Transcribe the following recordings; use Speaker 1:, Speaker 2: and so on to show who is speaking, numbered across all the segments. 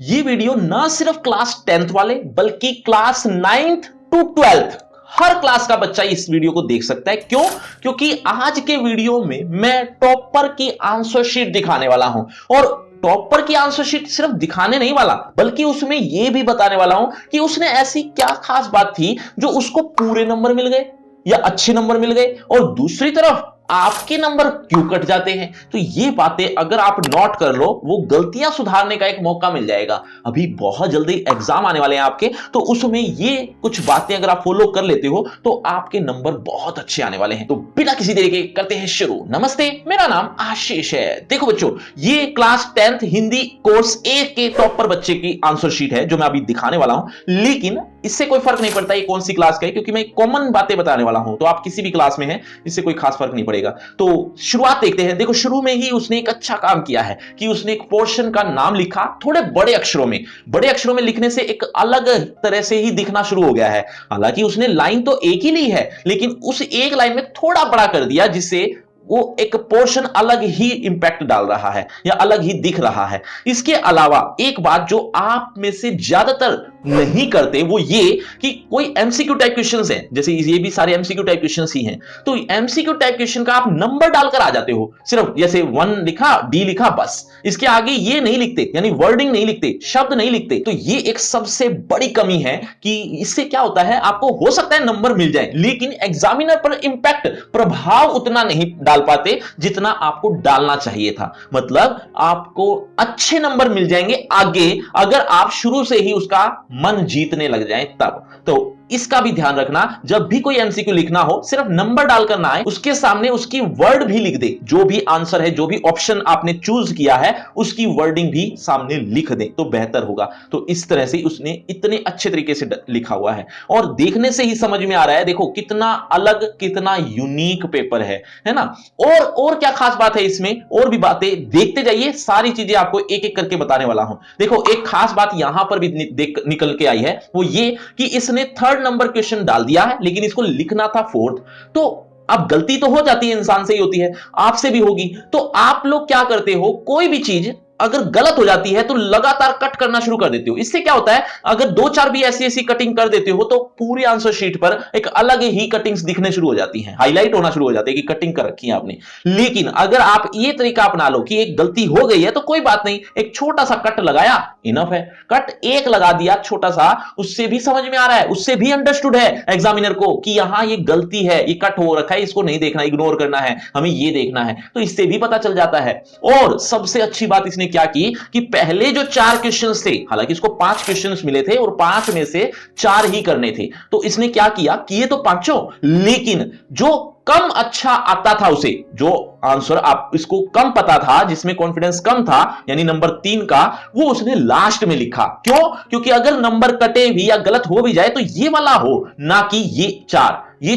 Speaker 1: ये वीडियो ना सिर्फ क्लास 10th वाले बल्कि class 9th to 12th her class का बच्चा इस वीडियो को देख सकता है। क्यों? क्योंकि आज के वीडियो में मैं टॉपर की आंसर शीट दिखाने वाला हूं और टॉपर की आंसर शीट सिर्फ दिखाने नहीं वाला बल्कि उसमें यह भी बताने वाला हूं कि उसने ऐसी क्या खास बात थी जो उसको पूरे नंबर मिल गए या अच्छे नंबर मिल गए और दूसरी तरफ आपके नंबर क्यों कट जाते हैं। तो ये बातें अगर आप नोट कर लो वो गलतियां सुधारने का एक मौका मिल जाएगा। अभी बहुत जल्दी एग्जाम आने वाले हैं आपके, तो उसमें ये कुछ बातें अगर आप फॉलो कर लेते हो तो आपके नंबर बहुत अच्छे आने वाले हैं। तो बिना किसी देरी के करते हैं शुरू। नमस्ते, मेरा नाम आशीष है। देखो बच्चों, ये क्लास 10th हिंदी कोर्स ए के टॉपर बच्चे की आंसर शीट है जो मैं अभी दिखाने वाला हूं, लेकिन इससे कोई फर्क नहीं पड़ता ये कौन सी क्लास का है क्योंकि मैं कॉमन बातें बताने वाला हूं। तो आप किसी भी क्लास में हैं, इससे कोई खास फर्क नहीं पड़ेगा। तो शुरुआत देखते हैं। देखो, शुरू में ही उसने एक अच्छा काम किया है कि उसने एक पोर्शन का नाम लिखा थोड़े बड़े अक्षरों में। बड़े अक्षरों में लिखने से एक अलग तरह से ही दिखना शुरू हो गया है। हालांकि उसने लाइन तो एक ही ली है लेकिन उस एक लाइन में थोड़ा बड़ा कर दिया जिससे वो एक पोर्शन अलग ही इंपैक्ट डाल रहा है या अलग ही दिख रहा है। इसके अलावा एक बात जो आप में से ज्यादातर नहीं करते वो ये कि कोई एमसीक्यू टाइप क्वेश्चंस हैं, जैसे ये भी सारे एमसीक्यू टाइप क्वेश्चंस ही हैं, तो एमसीक्यू टाइप क्वेश्चन का आप नंबर डालकर आ जाते हो। सिर्फ जैसे 1 लिखा, डी लिखा, बस इसके आगे ये नहीं लिखते, यानी वर्डिंग नहीं लिखते, शब्द नहीं लिखते। तो ये एक सबसे बड़ी कमी है कि इससे क्या होता है, आपको हो सकता है नंबर मिल जाए लेकिन एग्जामिनर पर इंपैक्ट, प्रभाव उतना नहीं डाल पाते जितना आपको डालना चाहिए था। मतलब आपको अच्छे नंबर मिल जाएंगे आगे अगर आप शुरू से ही उसका मन जीतने लग जाएं तब। तो इसका भी ध्यान रखना, जब भी कोई एमसीक्यू लिखना हो सिर्फ नंबर डालकर ना आए, उसके सामने उसकी वर्ड भी लिख दे। जो भी आंसर है, जो भी ऑप्शन आपने चूज किया है उसकी वर्डिंग भी सामने लिख दे तो बेहतर होगा। तो इस तरह से उसने इतने अच्छे तरीके से लिखा हुआ है और देखने से ही समझ में आ रहा है, देखो कितना अलग, कितना यूनिक पेपर है ना। और क्या खास बात है इसमें, और भी बातें देखते जाइए, सारी चीजें आपको एक एक करके बताने वाला हूं। देखो, एक खास बात यहां पर भी निकल के आई है, वो ये कि इसने थर्ड नंबर क्वेश्चन डाल दिया है लेकिन इसको लिखना था 4th। तो अब गलती तो हो जाती है, इंसान से ही होती है, आपसे भी होगी। तो आप लोग क्या करते हो, कोई भी चीज अगर गलत हो जाती है तो लगातार कट करना शुरू कर देते हो। इससे क्या होता है, अगर 2-4 भी ऐसी ऐसी कटिंग कर देते हो तो पूरी आंसर शीट पर एक अलग ही कटिंग्स दिखने शुरू हो जाती हैं, हाईलाइट होना शुरू हो जाती है कि कटिंग कर रखी है आपने। लेकिन अगर आप ये तरीका अपना लो कि एक गलती हो गई है तो कोई बात नहीं, एक छोटा सा कट लगाया, इनफ है। कट एक लगा दिया छोटा सा, उससे भी समझ में आ रहा है, उससे भी अंडरस्टूड है एग्जामिनर को कि यहां ये गलती है, ये कट हो रखा है, इसको नहीं देखना, इग्नोर करना है, हमें ये देखना है। तो इससे भी पता चल जाता है। और सबसे अच्छी बात इसने क्या की कि पहले जो 4 क्वेश्चंस थे, हालांकि इसको 5 क्वेश्चंस मिले थे और 5 में से 4 ही करने थे, तो इसने क्या किया, किए तो पांचों, लेकिन जो कम अच्छा आता था उसे, जो आंसर आप इसको कम पता था, जिसमें कॉन्फिडेंस कम था, यानी नंबर 3 का, वो उसने लास्ट में लिखा। क्यों? क्योंकि अगर नंबर कटे भी या गलत हो भी जाए तो ये वाला हो, ना कि ये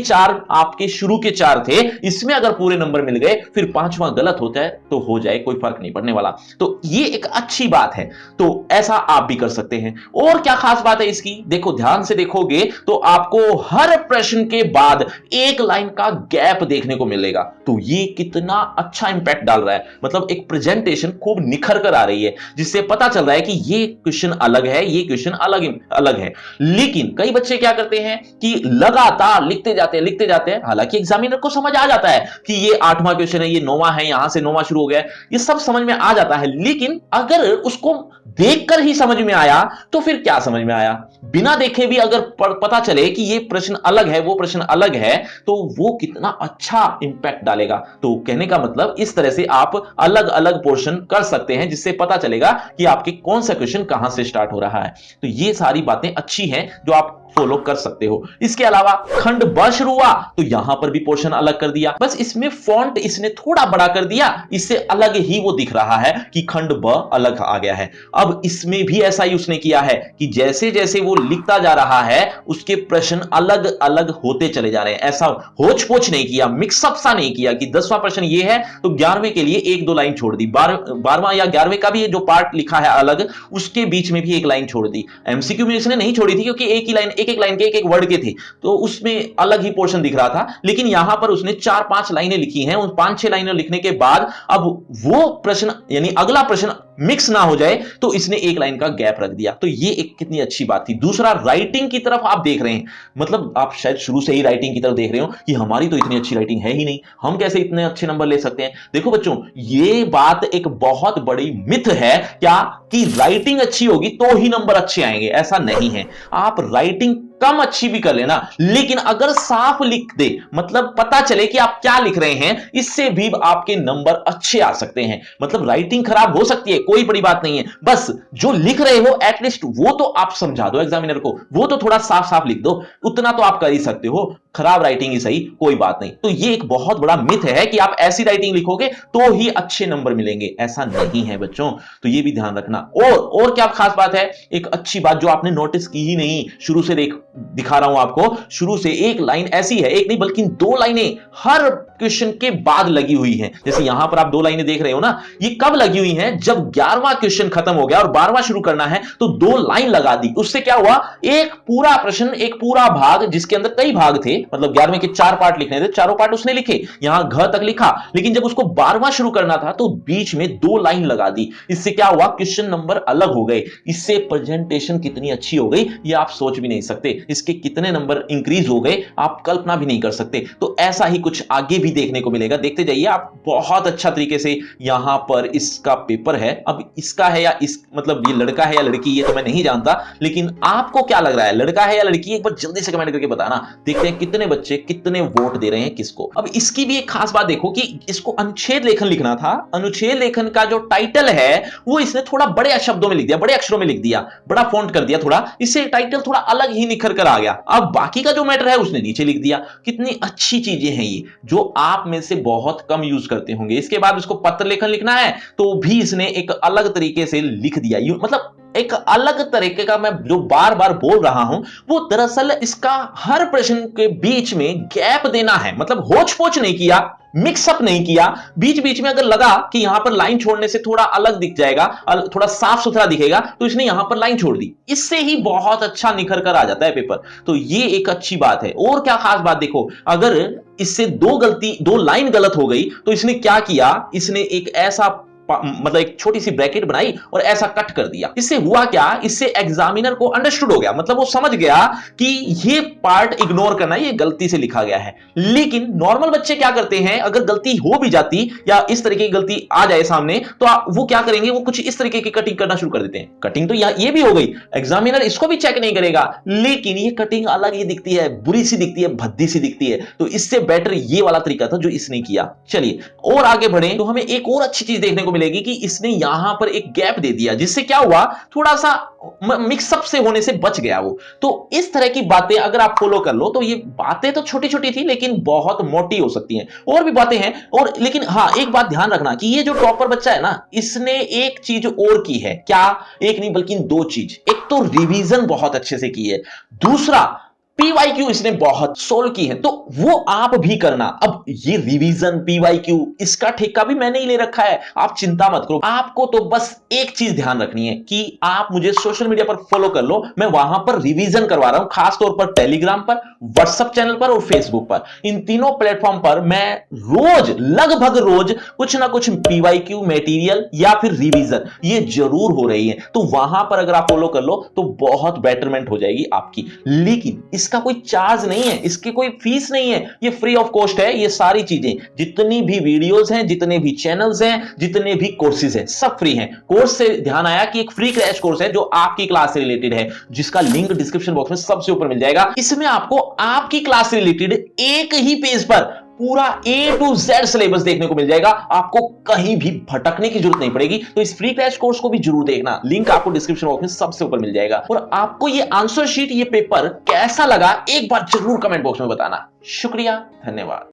Speaker 1: 4 आपके शुरू के 4 थे, इसमें अगर पूरे नंबर मिल गए फिर 5वां गलत होता है तो हो जाए, कोई फर्क नहीं पड़ने वाला। तो ये एक अच्छी बात है, तो ऐसा आप भी कर सकते हैं। और क्या खास बात है इसकी, देखो ध्यान से देखोगे तो आपको हर प्रश्न के बाद एक लाइन का गैप देखने को मिलेगा। तो ये कितना अच्छा इंपैक्ट डाल रहा है, मतलब एक प्रेजेंटेशन खूब निखर कर आ रही है जिससे पता चल रहा है कि ये क्वेश्चन अलग है, ये क्वेश्चन अलग है। लेकिन कई बच्चे क्या करते हैं कि लगातार लिखते जाते हैं, हालांकि एग्जामिनर को समझ आ जाता है कि ये 8वां क्वेश्चन है, ये 9वां है, यहां से 9वां शुरू हो गया है, ये सब समझ में आ जाता है। लेकिन अगर उसको देखकर ही समझ में आया तो फिर क्या समझ में आया, बिना देखे भी अगर पता चले कि ये प्रश्न अलग है, वो प्रश्न अलग है, तो वो कितना अच्छा इंपैक्ट डालेगा। तो कहने का मतलब इस तरह से आप अलग अलग पोर्शन कर सकते हैं जिससे पता चलेगा कि आपके कौन सा क्वेश्चन कहां से स्टार्ट हो रहा है। तो ये सारी बातें अच्छी हैं जो आप फॉलो कर सकते हो। इसके अलावा खंड ब शुरू हुआ तो यहां पर भी पोर्शन अलग कर दिया, बस इसमें फॉन्ट इसने थोड़ा बड़ा कर दिया, इससे अलग ही वो दिख रहा है कि खंड ब अलग आ गया है। अब इसमें भी ऐसा ही उसने किया है कि जैसे जैसे वो लिखता जा रहा है उसके प्रश्न अलग अलग होते चले जा रहे हैं। ऐसा होच पोच नहीं किया, मिक्सअप सा नहीं किया कि 10वां प्रश्न ये है तो 11वें के लिए 1-2 लाइन छोड़ दी, 12वां या 11वें का भी जो पार्ट लिखा है अलग, उसके बीच में भी 1 लाइन छोड़ दी। एमसीक्यू में इसने नहीं छोड़ी थी क्योंकि एक ही लाइन, एक लाइन के एक वर्ड के थे, तो उसमें अलग ही पोर्शन दिख रहा था। लेकिन यहां पर उसने 4-5 लाइनें लिखी हैं, उन 5-6 लाइनें लिखने के बाद अब वो प्रश्न, यानी अगला प्रश्न मिक्स ना हो जाए, तो इसने एक लाइन का गैप रख दिया। तो ये एक कितनी अच्छी बात थी। दूसरा, राइटिंग की तरफ आप देख रहे हैं, मतलब आप शायद शुरू से ही राइटिंग की तरफ देख रहे हो कि हमारी तो इतनी अच्छी राइटिंग है ही नहीं, हम कैसे इतने अच्छे नंबर ले सकते हैं। देखो बच्चों, ये बात एक बहुत बड़ी मिथ है क्या कि राइटिंग अच्छी होगी तो ही नंबर अच्छे आएंगे, ऐसा नहीं है। आप राइटिंग कम अच्छी भी कर लेना, लेकिन अगर साफ लिख दे, मतलब पता चले कि आप क्या लिख रहे हैं, इससे भी आपके नंबर अच्छे आ सकते हैं। मतलब राइटिंग खराब हो सकती है, कोई बड़ी बात नहीं है, बस जो लिख रहे हो एटलीस्ट वो तो आप समझा दो एग्जामिनर को, वो तो थोड़ा साफ साफ लिख दो, उतना तो आप कर ही सकते हो। खराब राइटिंग ही सही, कोई बात नहीं। तो ये एक बहुत बड़ा मिथ है कि आप ऐसी राइटिंग लिखोगे तो ही अच्छे नंबर मिलेंगे, ऐसा नहीं है बच्चों। तो ये भी ध्यान रखना। और क्या खास बात है, एक अच्छी बात जो आपने नोटिस की ही नहीं, शुरू से दिखा रहा हूं आपको, शुरू से एक लाइन ऐसी है, एक नहीं बल्कि दो लाइनें हर क्वेश्चन के बाद लगी हुई हैं। जैसे यहां पर आप दो लाइनें देख रहे हो ना, ये कब लगी हुई हैं, जब 11वां क्वेश्चन खत्म हो गया और 12वां शुरू करना है, तो दो लाइन लगा दी। उससे क्या हुआ, एक पूरा प्रश्न, एक पूरा भाग जिसके अंदर कई भाग थे, मतलब 11वें के 4 पार्ट लिखने थे, चारों पार्ट उसने लिखे, यहां घ तक लिखा, लेकिन जब उसको 12वां शुरू करना था तो बीच में दो लाइन लगा दी। इससे क्या हुआ, क्वेश्चन नंबर अलग हो गए। इससे प्रेजेंटेशन कितनी अच्छी हो गई ये आप सोच भी नहीं सकते। इसके कितने नंबर इंक्रीज हो गए आप कल्पना भी नहीं कर सकते। तो ऐसा ही कुछ आगे भी देखने को मिलेगा, देखते जाइए आप। बहुत अच्छा तरीके से यहां पर इसका पेपर है। अब इसका है या इस, मतलब ये लड़का है या लड़की, ये तो मैं नहीं जानता, लेकिन आपको क्या लग रहा है, लड़का है या लड़की, एक बार जल्दी से कमेंट करके बताना। देखते हैं कितने बच्चे कितने वोट दे रहे हैं किसको। अब इसकी भी एक खास बात देखो कि इसको अनुच्छेद लेखन लिखना था। अनुच्छेद लेखन का जो टाइटल है वो इसने थोड़ा बड़े शब्दों में लिख दिया, बड़े अक्षरों में लिख दिया, बड़ा फॉन्ट कर दिया थोड़ा, इससे टाइटल थोड़ा अलग ही निखर कर आ गया। अब बाकी का जो मैटर है उसने नीचे लिख दिया। कितनी अच्छी चीजें हैं ये, जो आप में से बहुत कम यूज करते होंगे। इसके बाद उसको पत्र लेखन लिखना है तो भी इसने एक अलग तरीके से लिख दिया। मतलब एक अलग तरीके का, मैं जो बार बार बोल रहा हूं वो दरअसल इसका हर प्रश्न के बीच में गैप देना है। मतलब होच पोच नहीं किया, मिक्सअप नहीं किया, बीच बीच में अगर लगा कि यहां पर लाइन छोड़ने से थोड़ा अलग दिख जाएगा, थोड़ा साफ सुथरा दिखेगा, तो इसने यहां पर लाइन छोड़ दी। इससे ही बहुत अच्छा निखर कर आ जाता है पेपर। तो ये एक अच्छी बात है। और क्या खास बात देखो, अगर इससे दो लाइन गलत हो गई तो इसने क्या किया, इसने एक ऐसा मतलब एक छोटी सी ब्रैकेट बनाई और ऐसा कट कर दिया। इससे हुआ क्या, इससे एग्जामिनर को अंडरस्टूड हो गया, मतलब वो समझ गया कि ये पार्ट इग्नोर करना, ये गलती से लिखा गया है। लेकिन नॉर्मल बच्चे क्या करते हैं, अगर गलती हो भी जाती या इस तरीके की गलती आ जाए सामने, तो वो क्या करेंगे, वो कुछ इस तरीके की कटिंग करना शुरू कर देते हैं। कटिंग तो ये भी हो गई, एग्जामिनर इसको भी चेक नहीं करेगा, लेकिन ये कटिंग अलग ही दिखती है, बुरी सी दिखती है, भद्दी सी दिखती है। तो इससे बेटर ये वाला तरीका था जो इसने किया। चलिए और आगे बढ़े तो हमें एक और अच्छी चीज देखने को मिलेगी कि इसने यहां पर एक गैप दे दिया, जिससे क्या हुआ, थोड़ा सा मिक्सअप से होने से बच गया वो। तो इस तरह की बातें अगर आप फॉलो कर लो तो ये बातें तो छोटी छोटी थी लेकिन बहुत मोटी हो सकती हैं। और भी बातें हैं, और लेकिन हाँ एक बात ध्यान रखना कि ये जो टॉपर बच्चा है ना, इसने एक चीज और की है, क्या, एक नहीं बल्कि दो चीज। एक तो रिवीजन बहुत अच्छे से की है, दूसरा पीवाईक्यू इसने बहुत सोल्व की है, तो वो आप भी करना। अब ये रिवीजन, पीवाईक्यू, इसका ठेका भी मैंने ही ले रखा है, आप चिंता मत करो। आपको तो बस एक चीज ध्यान रखनी है कि आप मुझे सोशल मीडिया पर फॉलो कर लो, मैं वहां पर रिवीजन करवा रहा हूं, खासतौर पर टेलीग्राम पर, व्हाट्सएप चैनल पर और फेसबुक पर। इन तीनों प्लेटफॉर्म पर मैं रोज, लगभग रोज कुछ ना कुछ पीवाईक्यू मटेरियल या फिर रिवीजन ये जरूर हो रही है। तो वहां पर अगर आप फॉलो कर लो तो बहुत बेटरमेंट हो जाएगी आपकी। लेकिन इसका कोई चार्ज नहीं है, इसकी कोई फीस नहीं है, ये फ्री ऑफ कॉस्ट है। ये सारी चीजें, जितनी भी वीडियोस हैं, जितने भी चैनल्स हैं, जितने भी कोर्सेज हैं, सब फ्री हैं। कोर्स से ध्यान आया कि एक फ्री क्रैश कोर्स है जो आपकी क्लास से रिलेटेड है, जिसका लिंक डिस्क्रिप्शन बॉक्स में सबसे ऊपर मिल जाएगा। इसमें आपको आपकी क्लास से रिलेटेड एक ही पेज पर पूरा A to Z सिलेबस देखने को मिल जाएगा, आपको कहीं भी भटकने की जरूरत नहीं पड़ेगी। तो इस फ्री क्रैश कोर्स को भी जरूर देखना, लिंक आपको डिस्क्रिप्शन बॉक्स में सबसे ऊपर मिल जाएगा। और आपको ये आंसर शीट, ये पेपर कैसा लगा एक बार जरूर कमेंट बॉक्स में बताना। शुक्रिया, धन्यवाद।